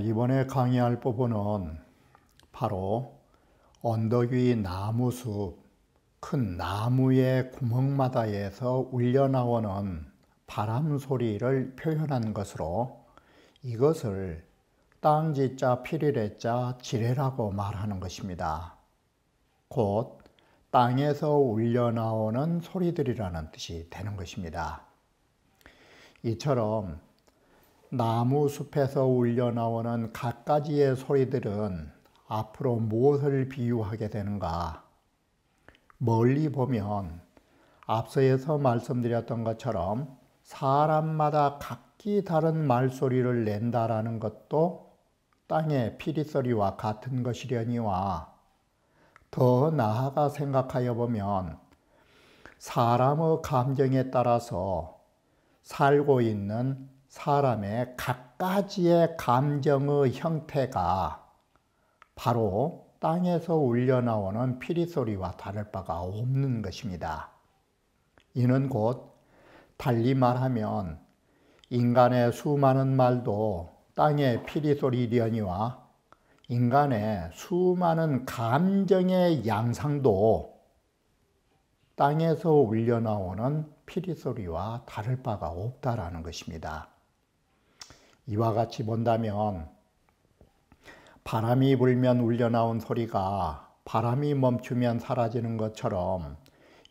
이번에 강의할 부분은 바로 언덕 위 나무숲, 큰 나무의 구멍마다에서 울려나오는 바람 소리를 표현한 것으로 이것을 땅지자 피리레자 지레라고 말하는 것입니다. 곧 땅에서 울려나오는 소리들이라는 뜻이 되는 것입니다. 이처럼 나무 숲에서 울려나오는 갖가지의 소리들은 앞으로 무엇을 비유하게 되는가? 멀리 보면 앞서에서 말씀드렸던 것처럼 사람마다 각기 다른 말소리를 낸다라는 것도 땅의 피리소리와 같은 것이려니와 더 나아가 생각하여 보면 사람의 감정에 따라서 살고 있는 사람의 갖가지의 감정의 형태가 바로 땅에서 울려나오는 피리소리와 다를 바가 없는 것입니다. 이는 곧 달리 말하면 인간의 수많은 말도 땅의 피리소리려니와 인간의 수많은 감정의 양상도 땅에서 울려나오는 피리소리와 다를 바가 없다라는 것입니다. 이와 같이 본다면 바람이 불면 울려나온 소리가 바람이 멈추면 사라지는 것처럼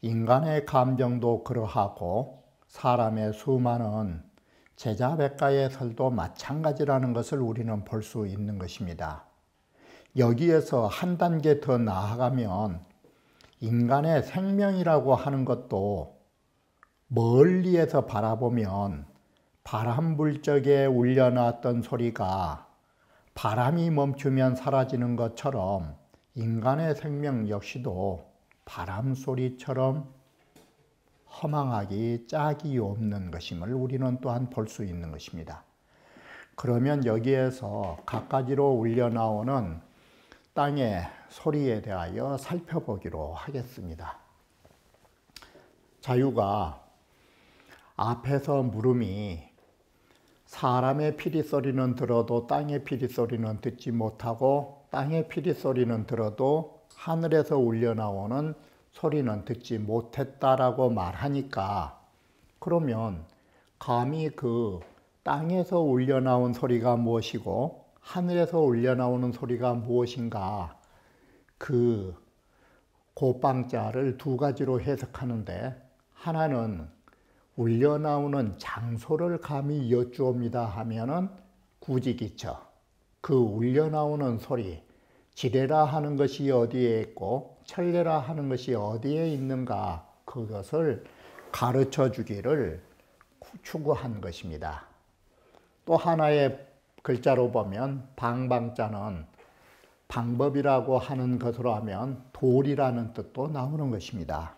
인간의 감정도 그러하고 사람의 수많은 제자백가의 설도 마찬가지라는 것을 우리는 볼 수 있는 것입니다. 여기에서 한 단계 더 나아가면 인간의 생명이라고 하는 것도 멀리에서 바라보면 바람 불 적에 울려나왔던 소리가 바람이 멈추면 사라지는 것처럼 인간의 생명 역시도 바람 소리처럼 허망하기 짝이 없는 것임을 우리는 또한 볼 수 있는 것입니다. 그러면 여기에서 갖가지로 울려나오는 땅의 소리에 대하여 살펴보기로 하겠습니다. 자유가 앞에서 물음이 사람의 피리소리는 들어도 땅의 피리소리는 듣지 못하고 땅의 피리소리는 들어도 하늘에서 울려나오는 소리는 듣지 못했다라고 말하니까 그러면 감히 그 땅에서 울려나온 소리가 무엇이고 하늘에서 울려나오는 소리가 무엇인가 그 고방자를 두 가지로 해석하는데 하나는 울려나오는 장소를 감히 여쭈옵니다 하면은 구지기처 그 울려나오는 소리 지레라 하는 것이 어디에 있고 천레라 하는 것이 어디에 있는가 그것을 가르쳐 주기를 추구한 것입니다. 또 하나의 글자로 보면 방방자는 방법이라고 하는 것으로 하면 도리라는 뜻도 나오는 것입니다.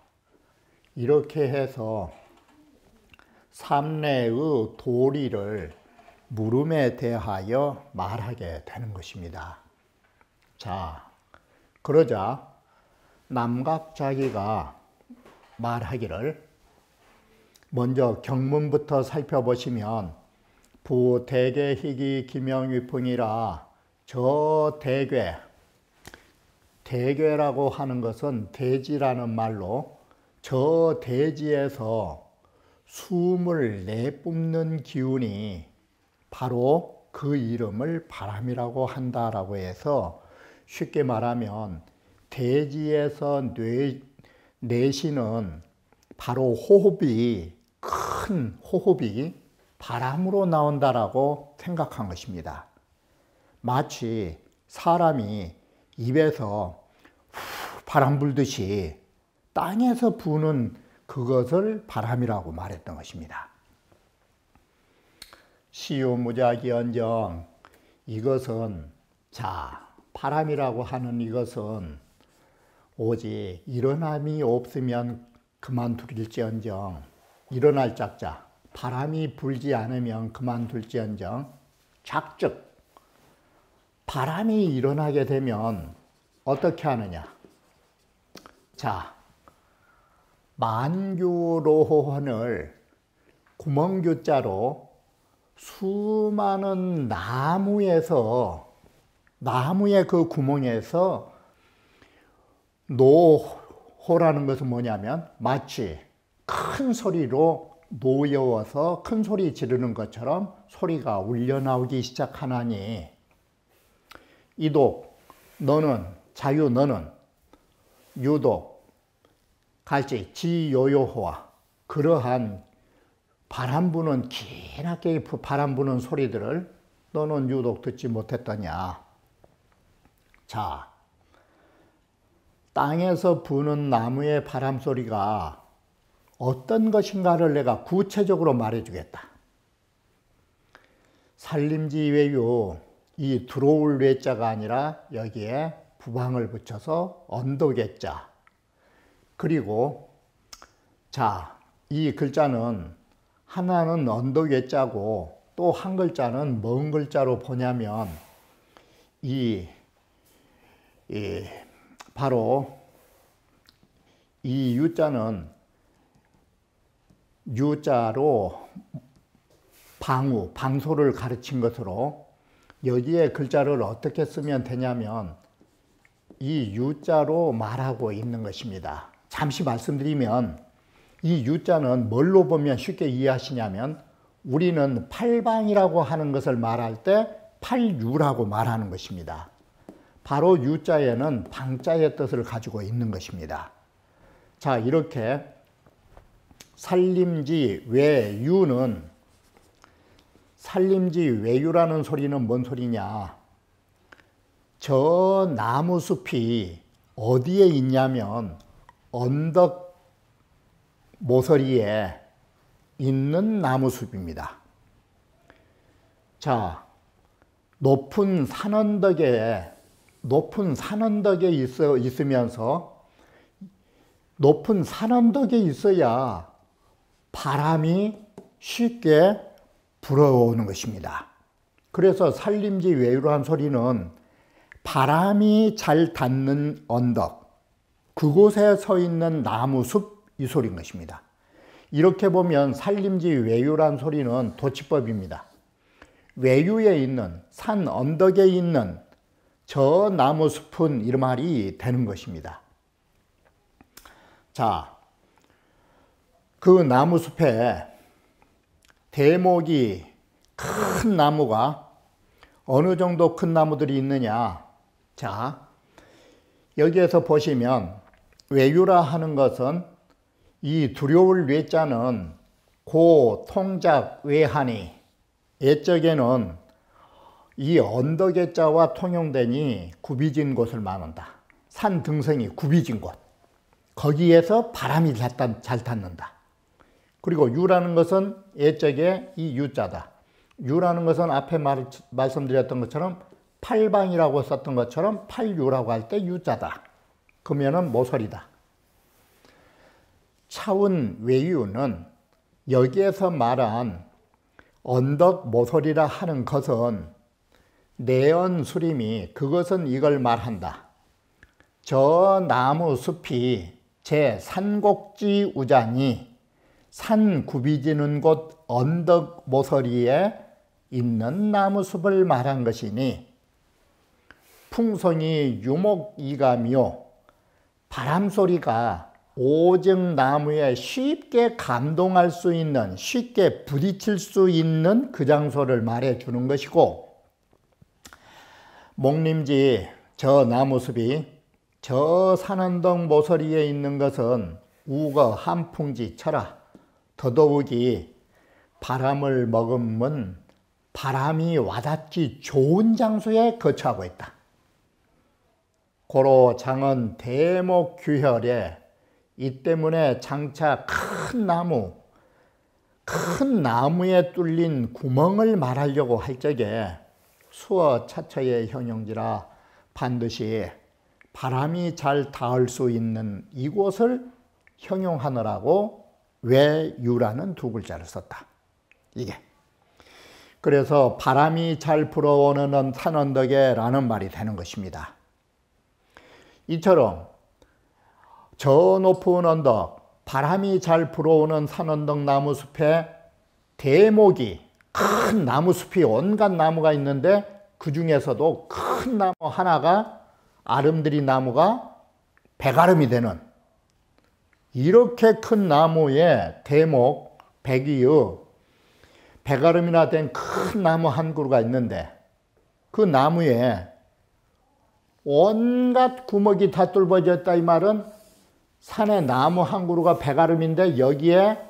이렇게 해서 삼례의 도리를 물음에 대하여 말하게 되는 것입니다. 자, 그러자 남각자기가 말하기를 먼저 경문부터 살펴보시면 부대괴 희귀 기명위풍이라 저 대괴, 대괴라고 하는 것은 대지라는 말로 저 대지에서 숨을 내뿜는 기운이 바로 그 이름을 바람이라고 한다라고 해서 쉽게 말하면 대지에서 내쉬는 바로 호흡이 큰 호흡이 바람으로 나온다라고 생각한 것입니다. 마치 사람이 입에서 바람 불듯이 땅에서 부는 그것을 바람이라고 말했던 것입니다. 시유무자기언정 이것은 자 바람이라고 하는 이것은 오직 일어남이 없으면 그만둘지언정 일어날 짝자 바람이 불지 않으면 그만둘지언정 작즉 바람이 일어나게 되면 어떻게 하느냐 자 만규로혼을 구멍규자로 수많은 나무의 그 구멍에서 노호라는 것은 뭐냐면 마치 큰 소리로 노여워서 큰 소리 지르는 것처럼 소리가 울려 나오기 시작하나니 이독 너는 자유 너는 유독 갈지 지요요호와 그러한 바람 부는 기나게 바람 부는 소리들을 너는 유독 듣지 못했더냐. 자, 땅에서 부는 나무의 바람 소리가 어떤 것인가를 내가 구체적으로 말해주겠다. 산림지 외유 이 들어올 외자가 아니라 여기에 부방을 붙여서 언덕의 자. 그리고 자, 이 글자는 하나는 언덕의 자고 또 한 글자는 뭔 글자로 보냐면 바로 이 유자는 유자로 방소를 가르친 것으로 여기에 글자를 어떻게 쓰면 되냐면 이 유자로 말하고 있는 것입니다. 잠시 말씀드리면 이 유자는 뭘로 보면 쉽게 이해하시냐면 우리는 팔방이라고 하는 것을 말할 때 팔유라고 말하는 것입니다. 바로 유자에는 방자의 뜻을 가지고 있는 것입니다. 자, 이렇게 산림지 외유는 산림지 외유라는 소리는 뭔 소리냐? 저 나무숲이 어디에 있냐면 언덕 모서리에 있는 나무숲입니다. 자, 높은 산언덕에 있으면서 높은 산언덕에 있어야 바람이 쉽게 불어오는 것입니다. 그래서 산림지 외유라는 소리는 바람이 잘 닿는 언덕, 그곳에 서 있는 나무숲 이 소리인 것입니다. 이렇게 보면 산림지 외유란 소리는 도치법입니다. 외유에 있는 산 언덕에 있는 저 나무숲은 이 말이 되는 것입니다. 자, 그 나무숲에 대목이 큰 나무가 어느 정도 큰 나무들이 있느냐. 자, 여기에서 보시면 외유라 하는 것은 이 두려울 외자는 고 통작 외하니 예적에는 이 언덕의 자와 통용되니 굽이진 곳을 말한다. 산 등성이 굽이진 곳. 거기에서 바람이 잘 닿는다. 그리고 유라는 것은 예적의 이 유자다. 유라는 것은 앞에 말씀드렸던 것처럼 팔방이라고 썼던 것처럼 팔유라고 할 때 유자다. 그러면은 모서리다. 차운 외유는 여기에서 말한 언덕 모서리라 하는 것은 내연 수림이 그것은 이걸 말한다. 저 나무 숲이 제 산곡지 우자니 산 굽이지는 곳 언덕 모서리에 있는 나무숲을 말한 것이니 풍성이 유목이가며 바람소리가 오직 나무에 쉽게 감동할 수 있는, 쉽게 부딪힐 수 있는 그 장소를 말해주는 것이고, 목림지 저 나무숲이 저 산언덕 모서리에 있는 것은 우거 한풍지 철아, 더더욱이 바람을 머금은 바람이 와닿기 좋은 장소에 거처하고 있다. 고로 장은 대목 규혈에 이 때문에 장차 큰 나무에 뚫린 구멍을 말하려고 할 적에 수어 차처의 형용지라 반드시 바람이 잘 닿을 수 있는 이곳을 형용하느라고 외유라는 두 글자를 썼다. 이게. 그래서 바람이 잘 불어오는 산언덕에 라는 말이 되는 것입니다. 이처럼 저 높은 언덕, 바람이 잘 불어오는 산언덕 나무숲에 대목이 큰 나무 숲이 온갖 나무가 있는데 그 중에서도 큰 나무 하나가 아름드리 나무가 백아름이 되는, 이렇게 큰 나무에 대목 백위의 백아름이나 된 큰 나무 한 그루가 있는데 그 나무에 온갖 구멍이 다 뚫어져 있다. 이 말은 산에 나무 한 그루가 백아름인데 여기에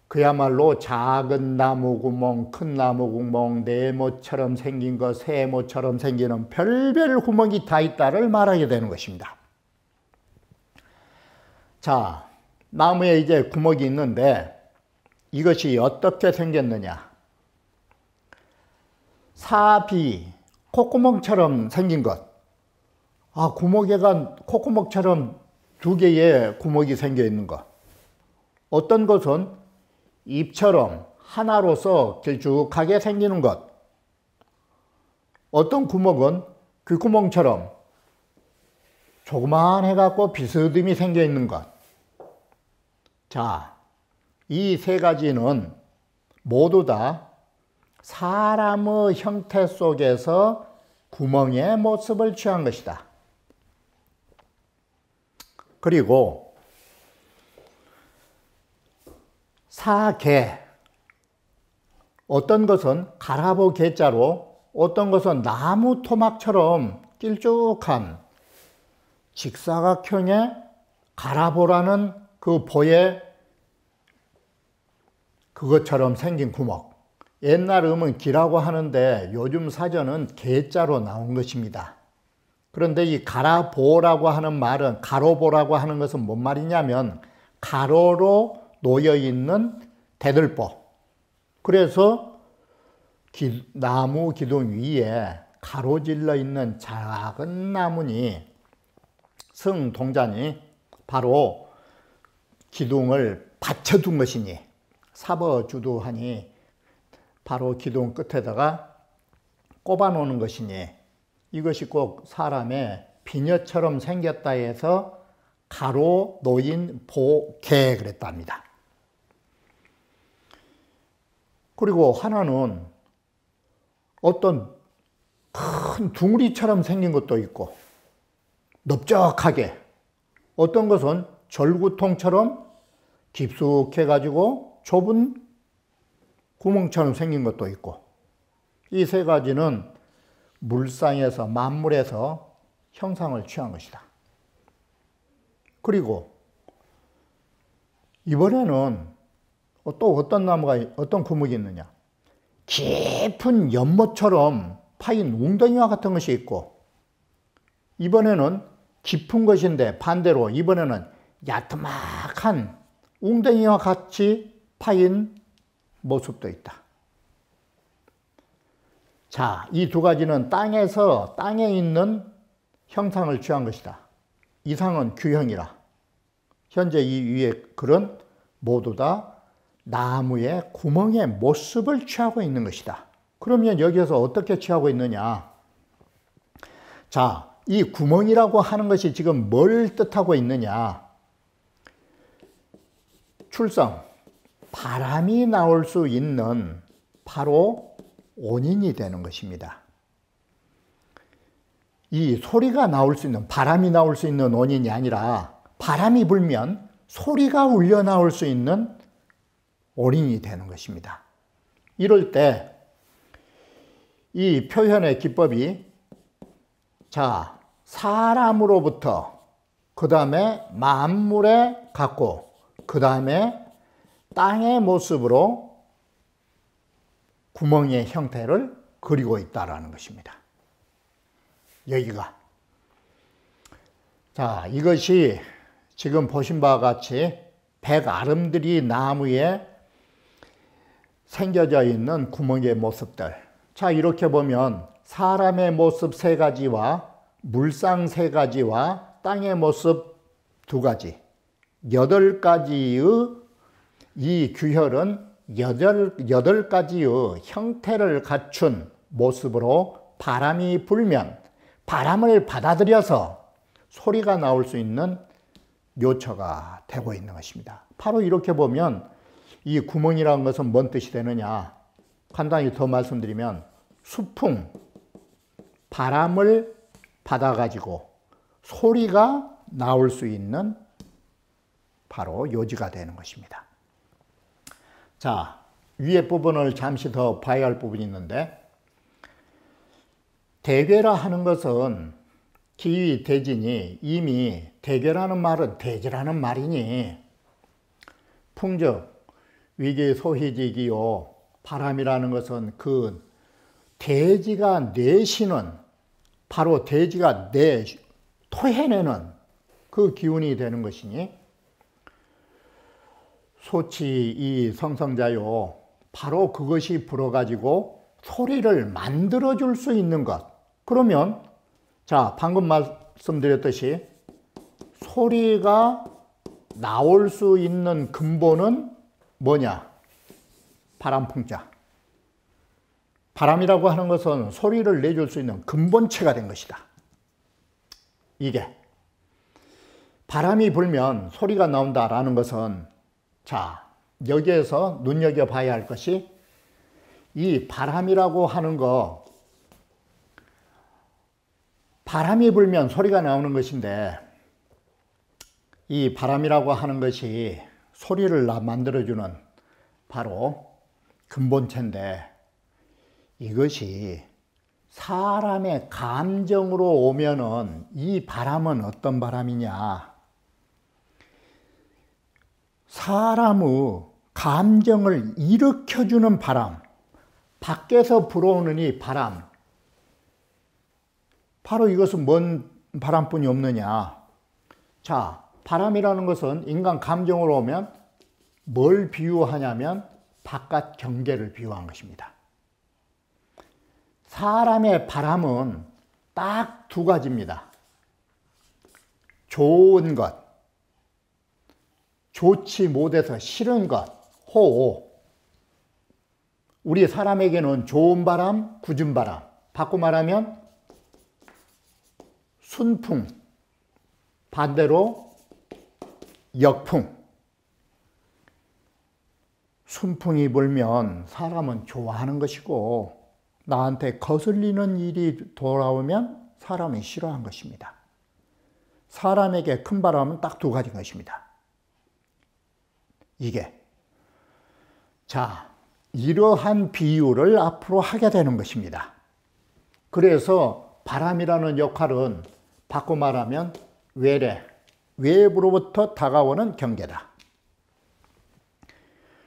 그야말로 작은 나무 구멍, 큰 나무 구멍, 네모처럼 생긴 것, 세모처럼 생기는 별별 구멍이 다 있다를 말하게 되는 것입니다. 자, 나무에 이제 구멍이 있는데 이것이 어떻게 생겼느냐. 사비, 콧구멍처럼 생긴 것. 구멍에가 콧구멍처럼 두 개의 구멍이 생겨 있는 것. 어떤 것은 입처럼 하나로서 길쭉하게 생기는 것. 어떤 구멍은 귓구멍처럼 조그만해 갖고 비스듬히 생겨 있는 것. 자, 이 세 가지는 모두 다 사람의 형태 속에서 구멍의 모습을 취한 것이다. 그리고 사계, 어떤 것은 가라보 계자로, 어떤 것은 나무 토막처럼 길쭉한 직사각형의 가라보라는 그 보의 그것처럼 생긴 구멍. 옛날 기라고 하는데 요즘 사전은 계자로 나온 것입니다. 그런데 이 가라보라고 하는 말은, 가로보라고 하는 것은 뭔 말이냐면 가로로 놓여 있는 대들보. 그래서 나무 기둥 위에 가로질러 있는 작은 나무니, 성동자니 바로 기둥을 받쳐둔 것이니, 사버주도하니 바로 기둥 끝에다가 꼽아 놓는 것이니, 이것이 꼭 사람의 비녀처럼 생겼다 해서 가로 놓인 보개 그랬답니다. 그리고 하나는 어떤 큰 둥우리처럼 생긴 것도 있고, 넓적하게, 어떤 것은 절구통처럼 깊숙해 가지고 좁은 구멍처럼 생긴 것도 있고, 이 세 가지는 물상에서, 만물에서 형상을 취한 것이다. 그리고 이번에는 또 어떤 나무가, 어떤 구멍이 있느냐. 깊은 연못처럼 파인 웅덩이와 같은 것이 있고, 이번에는 깊은 것인데 반대로 이번에는 야트막한 웅덩이와 같이 파인 모습도 있다. 자, 이 두 가지는 땅에 있는 형상을 취한 것이다. 이상은 규형이라. 현재 이 위에 글은 모두 다 나무의 구멍의 모습을 취하고 있는 것이다. 그러면 여기에서 어떻게 취하고 있느냐. 자, 이 구멍이라고 하는 것이 지금 뭘 뜻하고 있느냐. 출성, 바람이 나올 수 있는 바로 원인이 되는 것입니다. 이 소리가 나올 수 있는, 바람이 나올 수 있는 원인이 아니라 바람이 불면 소리가 울려 나올 수 있는 원인이 되는 것입니다. 이럴 때 이 표현의 기법이, 자, 사람으로부터 그 다음에 만물에 갖고 그 다음에 땅의 모습으로 구멍의 형태를 그리고 있다라는 것입니다. 여기가. 자, 이것이 지금 보신 바와 같이 백아름드리 나무에 생겨져 있는 구멍의 모습들. 자, 이렇게 보면 사람의 모습 세 가지와 물상 세 가지와 땅의 모습 두 가지, 8가지의 이 규혈은 8가지의 형태를 갖춘 모습으로 바람이 불면 바람을 받아들여서 소리가 나올 수 있는 묘처가 되고 있는 것입니다. 바로 이렇게 보면 이 구멍이라는 것은 뭔 뜻이 되느냐. 간단히 더 말씀드리면 수풍, 바람을 받아가지고 소리가 나올 수 있는 바로 요지가 되는 것입니다. 자, 위에 부분을 잠시 더 봐야 할 부분이 있는데, 대괴라 하는 것은 기위 대진이 이미 대괴라는 말은 대지라는 말이니 풍적 위기 소희지기요, 바람이라는 것은 그 대지가 내쉬는, 바로 대지가 토해내는 그 기운이 되는 것이니 소치 이 성성자요, 바로 그것이 불어가지고 소리를 만들어줄 수 있는 것. 그러면 자, 방금 말씀드렸듯이 소리가 나올 수 있는 근본은 뭐냐? 바람풍자. 바람이라고 하는 것은 소리를 내줄 수 있는 근본체가 된 것이다. 이게 바람이 불면 소리가 나온다라는 것은, 자, 여기에서 눈여겨봐야 할 것이 이 바람이라고 하는 거, 바람이 불면 소리가 나오는 것인데, 이 바람이라고 하는 것이 소리를 만들어주는 바로 근본체인데, 이것이 사람의 감정으로 오면은 이 바람은 어떤 바람이냐? 사람의 감정을 일으켜주는 바람, 밖에서 불어오는 이 바람, 바로 이것은 뭔 바람뿐이 없느냐? 자, 바람이라는 것은 인간 감정으로 오면 뭘 비유하냐면 바깥 경계를 비유한 것입니다. 사람의 바람은 딱 두 가지입니다. 좋은 것, 좋지 못해서 싫은 것, 호호. 우리 사람에게는 좋은 바람, 굳은 바람, 바꿔 말하면 순풍, 반대로 역풍. 순풍이 불면 사람은 좋아하는 것이고, 나한테 거슬리는 일이 돌아오면 사람이 싫어하는 것입니다. 사람에게 큰 바람은 딱 두 가지인 것입니다. 이게. 자, 이러한 비유를 앞으로 하게 되는 것입니다. 그래서 바람이라는 역할은 바꿔 말하면 외래, 외부로부터 다가오는 경계다.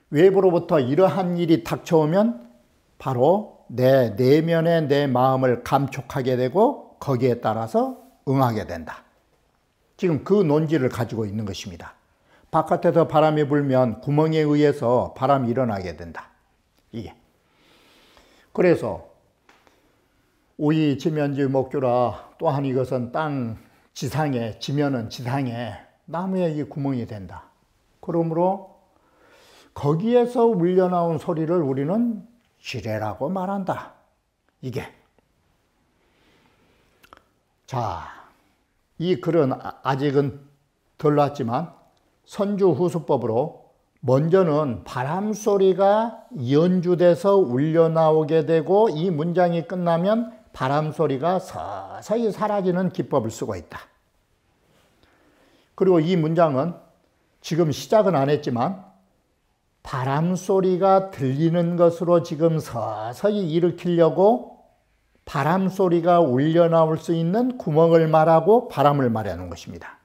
외부로부터 이러한 일이 닥쳐오면 바로 내 내면의 내 마음을 감촉하게 되고 거기에 따라서 응하게 된다. 지금 그 논지를 가지고 있는 것입니다. 바깥에서 바람이 불면 구멍에 의해서 바람이 일어나게 된다. 이게. 그래서 우이 지면지 목주라, 또한 이것은 땅 지상에, 지면은 지상에 나무에 이 구멍이 된다. 그러므로 거기에서 울려나온 소리를 우리는 지뢰라고 말한다. 이게. 자, 이 글은 아직은 덜 났지만 선주후수법으로 먼저는 바람 소리가 연주돼서 울려나오게 되고, 이 문장이 끝나면 바람 소리가 서서히 사라지는 기법을 쓰고 있다. 그리고 이 문장은 지금 시작은 안 했지만 바람 소리가 들리는 것으로 지금 서서히 일으키려고 바람 소리가 울려 나올 수 있는 구멍을 말하고 바람을 말하는 것입니다.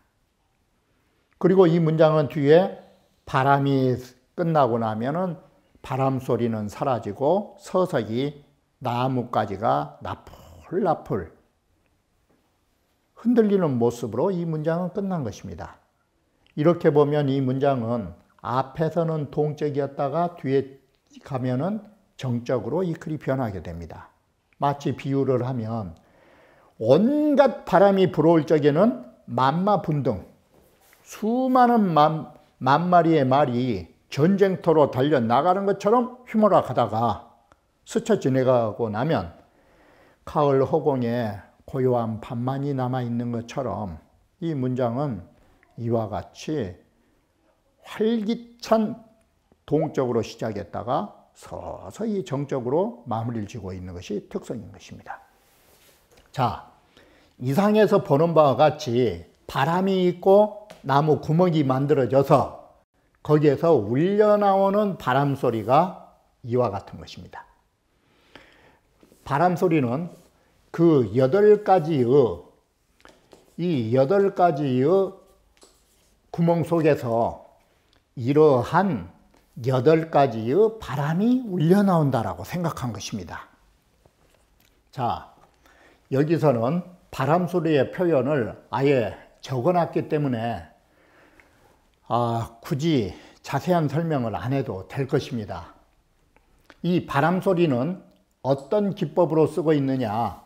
그리고 이 문장은 뒤에 바람이 끝나고 나면은 바람 소리는 사라지고 서서히 나뭇가지가 나풀나풀 흔들리는 모습으로 이 문장은 끝난 것입니다. 이렇게 보면 이 문장은 앞에서는 동적이었다가 뒤에 가면은 정적으로 이 글이 변하게 됩니다. 마치 비유를 하면 온갖 바람이 불어올 적에는 만마분등, 수많은 만 마리의 말이 전쟁터로 달려나가는 것처럼 휘몰아 가다가 스쳐 지나가고 나면 가을 허공에 고요한 밤만이 남아있는 것처럼 이 문장은 이와 같이 활기찬 동적으로 시작했다가 서서히 정적으로 마무리를 지고 있는 것이 특성인 것입니다. 자, 이상에서 보는 바와 같이 바람이 있고 나무 구멍이 만들어져서 거기에서 울려나오는 바람 소리가 이와 같은 것입니다. 바람 소리는 그 8가지의 이 8가지의 구멍 속에서 이러한 8가지의 바람이 울려나온다라고 생각한 것입니다. 자, 여기서는 바람 소리의 표현을 아예 적어놨기 때문에 굳이 자세한 설명을 안 해도 될 것입니다. 이 바람 소리는 어떤 기법으로 쓰고 있느냐?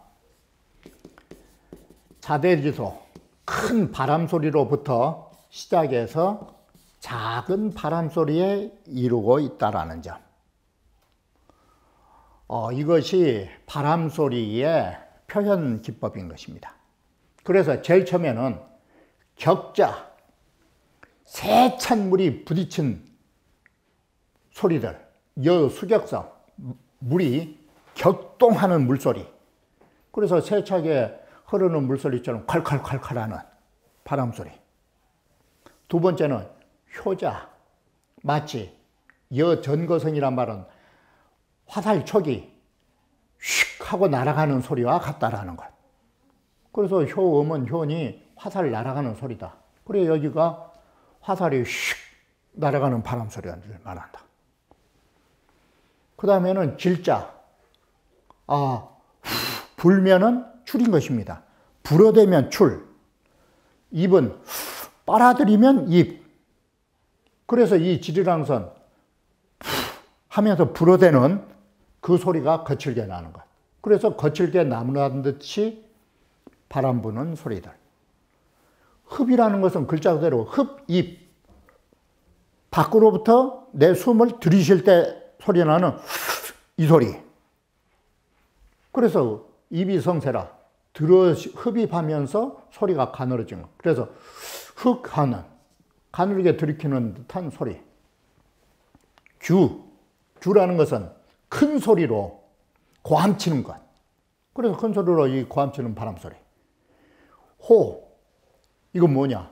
자대지소, 큰 바람 소리로부터 시작해서 작은 바람 소리에 이루고 있다라는 점. 이것이 바람 소리의 표현 기법인 것입니다. 그래서 제일 처음에는 격자, 세찬 물이 부딪힌 소리들, 여수격성, 물이 격동하는 물소리. 그래서 세차게 흐르는 물소리처럼 콸콸콸콸 하는 바람소리. 두 번째는 효자, 마치 여전거성이란 말은 화살촉이 휙 하고 날아가는 소리와 같다라는 것. 그래서 효음은 효니 화살 날아가는 소리다. 그래 여기가 화살이 휙 날아가는 바람 소리를 말한다. 그 다음에는 질자. 불면은 출인 것입니다. 불어대면 출. 입은 빨아들이면 입. 그래서 이 지리랑선 하면서 불어대는 그 소리가 거칠게 나는 것. 그래서 거칠게 나무라는 듯이 바람 부는 소리들. 흡이라는 것은 글자 그대로 흡, 입. 밖으로부터 내 숨을 들이쉴 때 소리 나는 이 소리. 그래서 입이 성세라. 흡입하면서 소리가 가늘어진 것. 그래서 흑 하는, 가늘게 들이키는 듯한 소리. 규라는 것은 큰 소리로 고함치는 것. 그래서 큰 소리로 이 고함치는 바람 소리. 호, 이건 뭐냐?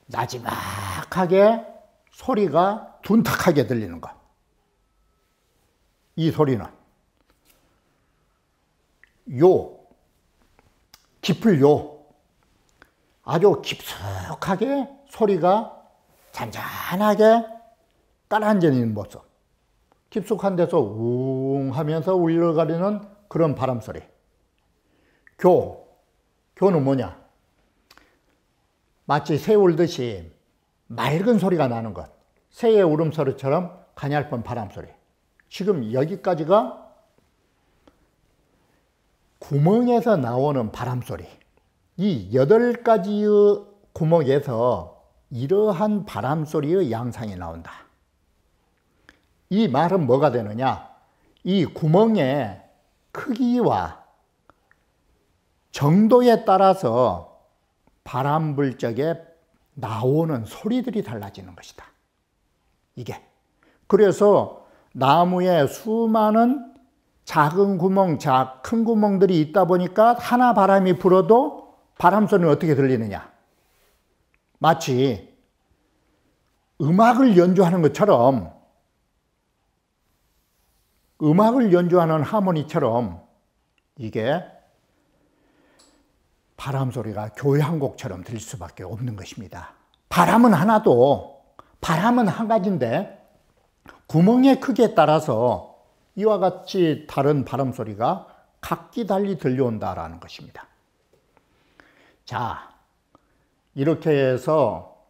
나지막하게 소리가 둔탁하게 들리는 것. 이 소리는 요, 깊을 요, 아주 깊숙하게 소리가 잔잔하게 깔아앉아 있는 모습. 깊숙한 데서 웅 하면서 울려가리는 그런 바람 소리. 교는 뭐냐? 마치 새 울듯이 맑은 소리가 나는 것. 새의 울음소리처럼 가냘픈 바람 소리. 지금 여기까지가 구멍에서 나오는 바람 소리. 이 8가지의 구멍에서 이러한 바람 소리의 양상이 나온다. 이 말은 뭐가 되느냐? 이 구멍의 크기와 정도에 따라서 바람 불 적에 나오는 소리들이 달라지는 것이다. 이게. 그래서 나무에 수많은 작은 구멍, 큰 구멍들이 있다 보니까 하나 바람이 불어도 바람 소리는 어떻게 들리느냐? 마치 음악을 연주하는 것처럼, 음악을 연주하는 하모니처럼 이게 바람 소리가 교회 한 곡처럼 들릴 수밖에 없는 것입니다. 바람은 하나도, 바람은 한 가지인데 구멍의 크기에 따라서 이와 같이 다른 바람 소리가 각기 달리 들려온다라는 것입니다. 자, 이렇게 해서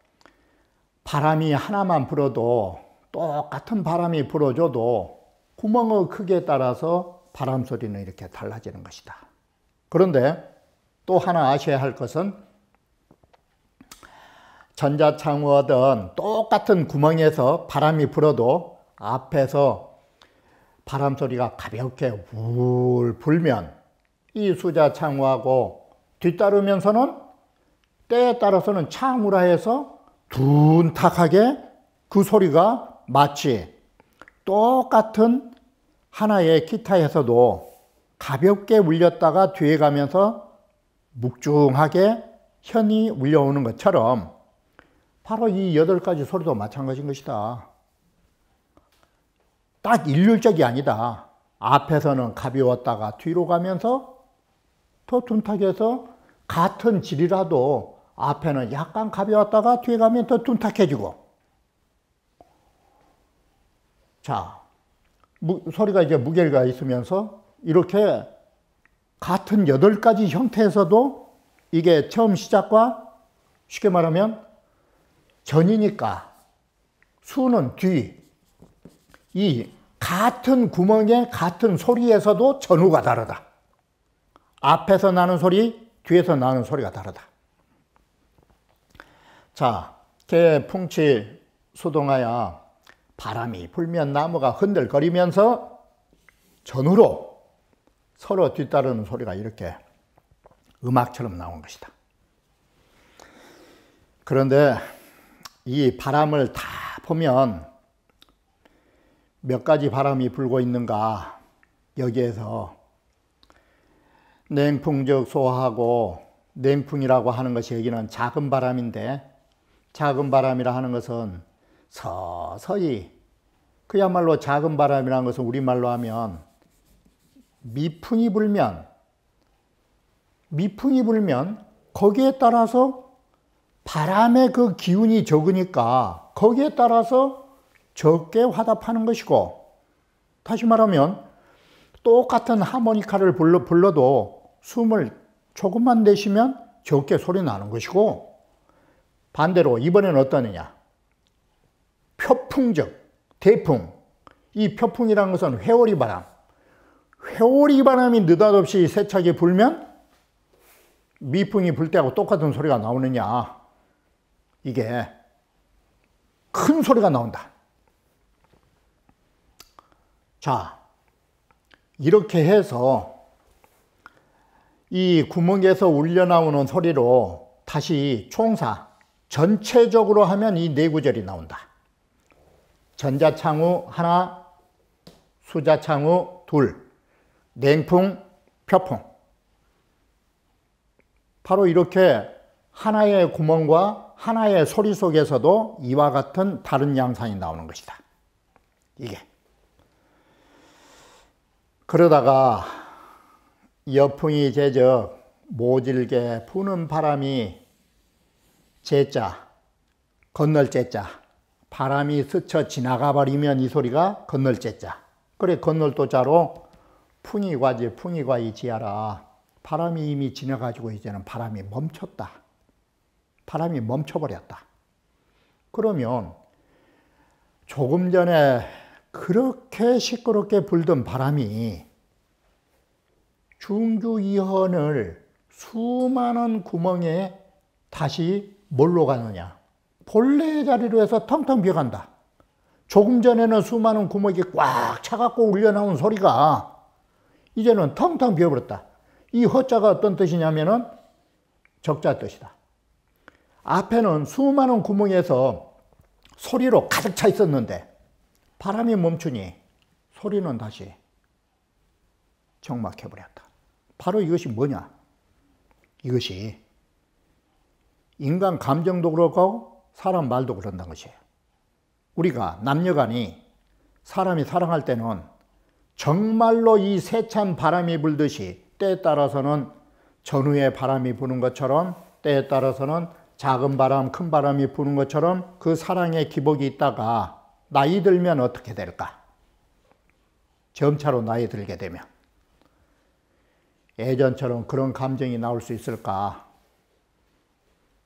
바람이 하나만 불어도 똑같은 바람이 불어줘도 구멍의 크기에 따라서 바람 소리는 이렇게 달라지는 것이다. 그런데 또 하나 아셔야 할 것은 전자창호든 똑같은 구멍에서 바람이 불어도 앞에서 바람 소리가 가볍게 울 불면 이 수자창호하고 뒤따르면서는 때에 따라서는 창우라 해서 둔탁하게 그 소리가 마치 똑같은 하나의 기타에서도 가볍게 울렸다가 뒤에 가면서 묵중하게 현이 울려오는 것처럼 바로 이 8가지 소리도 마찬가지인 것이다. 딱 일률적이 아니다. 앞에서는 가벼웠다가 뒤로 가면서 더 둔탁해서 같은 질이라도 앞에는 약간 가벼웠다가 뒤에 가면 더 둔탁해지고. 자, 소리가 이제 무게가 있으면서 이렇게 같은 8가지 형태에서도 이게 처음 시작과 쉽게 말하면 전이니까 수는 뒤. 이 같은 구멍의 같은 소리에서도 전후가 다르다. 앞에서 나는 소리, 뒤에서 나는 소리가 다르다. 자, 개풍치 수동하야 바람이 불면 나무가 흔들거리면서 전후로 서로 뒤따르는 소리가 이렇게 음악처럼 나온 것이다. 그런데 이 바람을 다 보면 몇 가지 바람이 불고 있는가, 여기에서 냉풍적 소하고 냉풍이라고 하는 것이 여기는 작은 바람인데, 작은 바람이라 하는 것은 서서히, 그야말로 작은 바람이라는 것은 우리말로 하면 미풍이 불면 거기에 따라서 바람의 그 기운이 적으니까 거기에 따라서 적게 화답하는 것이고, 다시 말하면 똑같은 하모니카를 불러도 숨을 조금만 내쉬면 적게 소리 나는 것이고, 반대로 이번에는 어떠느냐, 표풍적 대풍. 이 표풍이라는 것은 회오리 바람. 회오리 바람이 느닷없이 세차게 불면 미풍이 불 때하고 똑같은 소리가 나오느냐, 이게 큰 소리가 나온다. 자, 이렇게 해서 이 구멍에서 울려나오는 소리로 다시 총사 전체적으로 하면 이 4구절이 나온다. 전자창후 하나, 수자창후 둘, 냉풍, 표풍. 바로 이렇게 하나의 구멍과 하나의 소리 속에서도 이와 같은 다른 양상이 나오는 것이다. 이게. 그러다가 여풍이 제적 모질게 부는 바람이 제자, 건널 제자, 바람이 스쳐 지나가 버리면 이 소리가 건널 제자. 그래, 건널 도자로 풍이과지 풍이과이 지하라. 바람이 이미 지나가지고 이제는 바람이 멈췄다. 바람이 멈춰버렸다. 그러면 조금 전에 그렇게 시끄럽게 불던 바람이 중주이헌을 수많은 구멍에 다시 뭘로 가느냐, 본래의 자리로 해서 텅텅 비어간다. 조금 전에는 수많은 구멍이 꽉 차갖고 울려나온 소리가 이제는 텅텅 비어버렸다. 이 허자가 어떤 뜻이냐면은 적자 뜻이다. 앞에는 수많은 구멍에서 소리로 가득 차 있었는데 바람이 멈추니 소리는 다시 정막해버렸다. 바로 이것이 뭐냐? 이것이 인간 감정도 그렇고 사람 말도 그런다는 것이에요. 우리가 남녀간이 사람이 사랑할 때는 정말로 이 세찬 바람이 불듯이 때에 따라서는 전후에 바람이 부는 것처럼, 때에 따라서는 작은 바람, 큰 바람이 부는 것처럼 그 사랑의 기복이 있다가 나이 들면 어떻게 될까? 점차로 나이 들게 되면 예전처럼 그런 감정이 나올 수 있을까?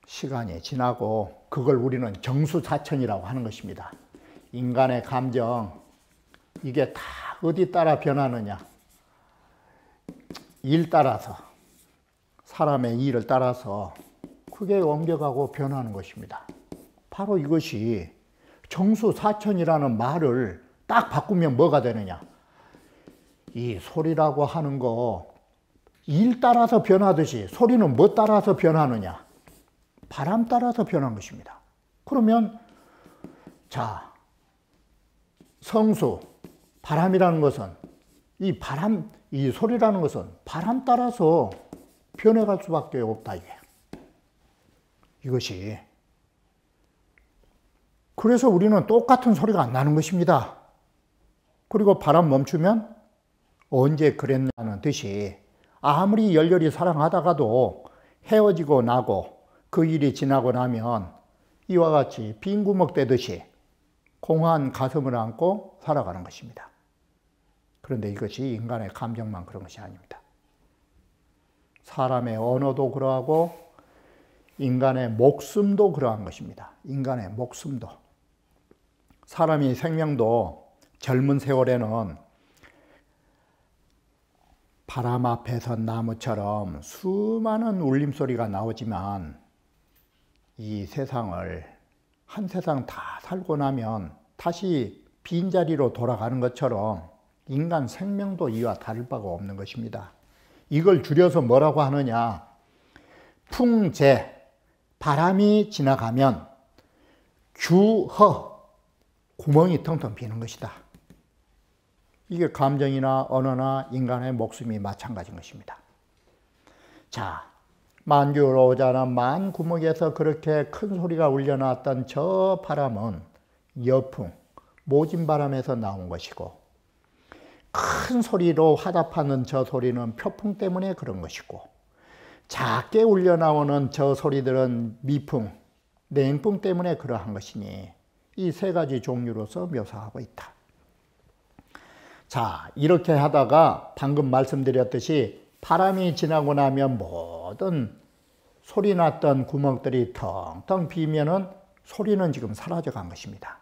시간이 지나고 그걸 우리는 정수사천이라고 하는 것입니다. 인간의 감정, 이게 다 어디 따라 변하느냐? 일 따라서, 사람의 일을 따라서 크게 옮겨가고 변하는 것입니다. 바로 이것이 정수사천이라는 말을 딱 바꾸면 뭐가 되느냐? 이 소리라고 하는 거 일 따라서 변하듯이 소리는 뭐 따라서 변하느냐? 바람 따라서 변한 것입니다. 그러면 자, 성수, 바람이라는 것은, 이 소리라는 것은 바람 따라서 변해갈 수밖에 없다, 이게. 이것이. 그래서 우리는 똑같은 소리가 안 나는 것입니다. 그리고 바람 멈추면 언제 그랬냐는 듯이 아무리 열렬히 사랑하다가도 헤어지고 나고 그 일이 지나고 나면 이와 같이 빈 구멍 떼듯이 공허한 가슴을 안고 살아가는 것입니다. 그런데 이것이 인간의 감정만 그런 것이 아닙니다. 사람의 언어도 그러하고 인간의 목숨도 그러한 것입니다. 인간의 목숨도. 사람이 생명도 젊은 세월에는 바람 앞에서 나무처럼 수많은 울림소리가 나오지만 이 세상을 한 세상 다 살고 나면 다시 빈자리로 돌아가는 것처럼 인간 생명도 이와 다를 바가 없는 것입니다. 이걸 줄여서 뭐라고 하느냐? 풍재, 바람이 지나가면 규허, 구멍이 텅텅 비는 것이다. 이게 감정이나 언어나 인간의 목숨이 마찬가지인 것입니다. 자, 만주로자나 만구목에서 그렇게 큰 소리가 울려나왔던 저 바람은 여풍, 모진바람에서 나온 것이고, 큰 소리로 화답하는 저 소리는 표풍 때문에 그런 것이고, 작게 울려나오는 저 소리들은 미풍, 냉풍 때문에 그러한 것이니 이 세 가지 종류로서 묘사하고 있다. 자, 이렇게 하다가 방금 말씀드렸듯이 바람이 지나고 나면 모든 소리 났던 구멍들이 텅텅 비면은 소리는 지금 사라져 간 것입니다.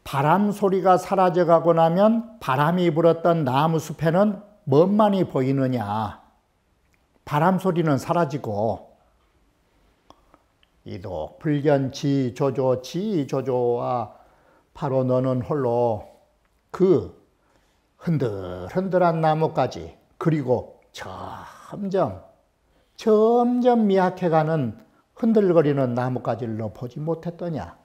바람 소리가 사라져 가고 나면 바람이 불었던 나무 숲에는 뭔만이 보이느냐? 바람 소리는 사라지고 이도 불견 지조조와 바로 너는 홀로 그 흔들흔들한 나무까지, 그리고 점점 미약해가는 흔들거리는 나무까지를 너 보지 못했더냐?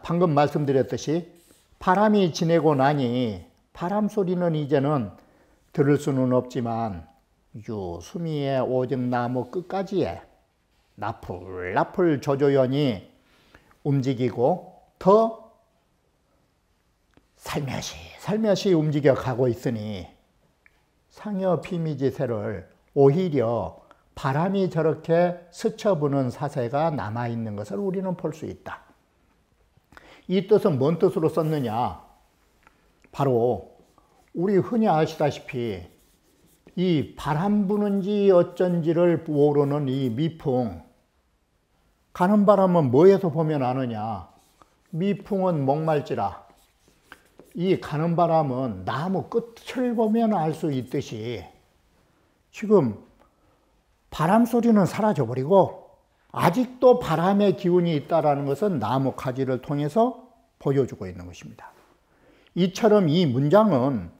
방금 말씀드렸듯이 바람이 지내고 나니 바람 소리는 이제는 들을 수는 없지만 유수미의 오직나무 끝까지에 나풀나풀 조조연이 움직이고 더 살며시 움직여 가고 있으니 상여 피미지새를 오히려 바람이 저렇게 스쳐부는 사세가 남아있는 것을 우리는 볼 수 있다. 이 뜻은 뭔 뜻으로 썼느냐? 바로 우리 흔히 아시다시피 이 바람 부는지 어쩐지를 모르는 이 미풍, 가는 바람은 뭐에서 보면 아느냐? 미풍은 목말지라 이 가는 바람은 나무 끝을 보면 알 수 있듯이 지금 바람 소리는 사라져버리고 아직도 바람의 기운이 있다는 것은 나무 가지를 통해서 보여주고 있는 것입니다. 이처럼 이 문장은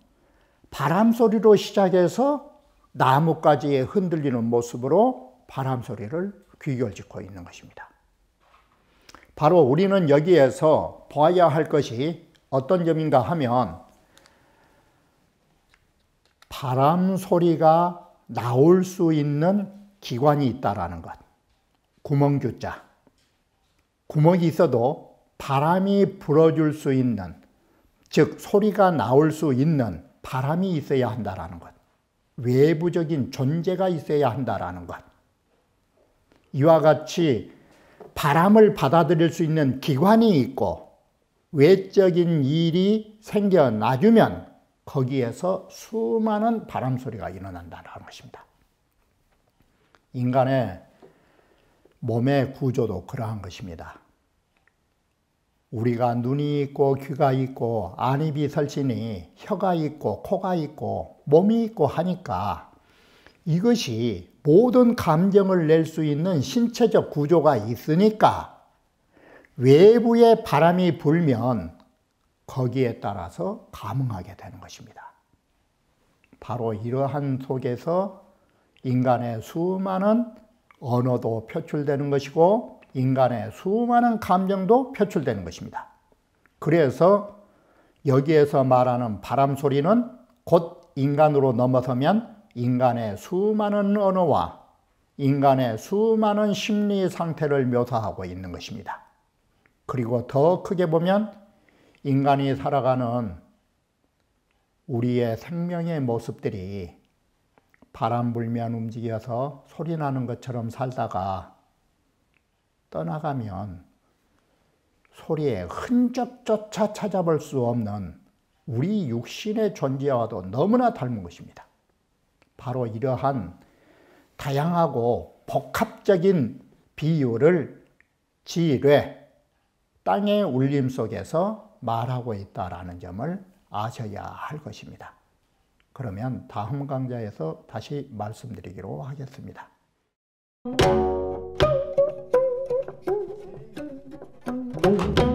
바람 소리로 시작해서 나무가지에 흔들리는 모습으로 바람 소리를 귀결짓고 있는 것입니다. 바로 우리는 여기에서 봐야 할 것이 어떤 점인가 하면 바람 소리가 나올 수 있는 기관이 있다라는 것. 구멍규자. 구멍이 있어도 바람이 불어줄 수 있는, 즉 소리가 나올 수 있는 바람이 있어야 한다라는 것. 외부적인 존재가 있어야 한다라는 것. 이와 같이 바람을 받아들일 수 있는 기관이 있고 외적인 일이 생겨나주면 거기에서 수많은 바람 소리가 일어난다는 것입니다. 인간의 몸의 구조도 그러한 것입니다. 우리가 눈이 있고 귀가 있고 안입이 설치니 혀가 있고 코가 있고 몸이 있고 하니까 이것이 모든 감정을 낼 수 있는 신체적 구조가 있으니까 외부의 바람이 불면 거기에 따라서 감응하게 되는 것입니다. 바로 이러한 속에서 인간의 수많은 언어도 표출되는 것이고 인간의 수많은 감정도 표출되는 것입니다. 그래서 여기에서 말하는 바람 소리는 곧 인간으로 넘어서면 인간의 수많은 언어와 인간의 수많은 심리 상태를 묘사하고 있는 것입니다. 그리고 더 크게 보면 인간이 살아가는 우리의 생명의 모습들이 바람 불면 움직여서 소리 나는 것처럼 살다가 떠나가면 소리의 흔적조차 찾아볼 수 없는 우리 육신의 존재와도 너무나 닮은 것입니다. 바로 이러한 다양하고 복합적인 비유를 지뢰, 땅의 울림 속에서 말하고 있다는 점을 아셔야 할 것입니다. 그러면 다음 강좌에서 다시 말씀드리기로 하겠습니다. Thank you.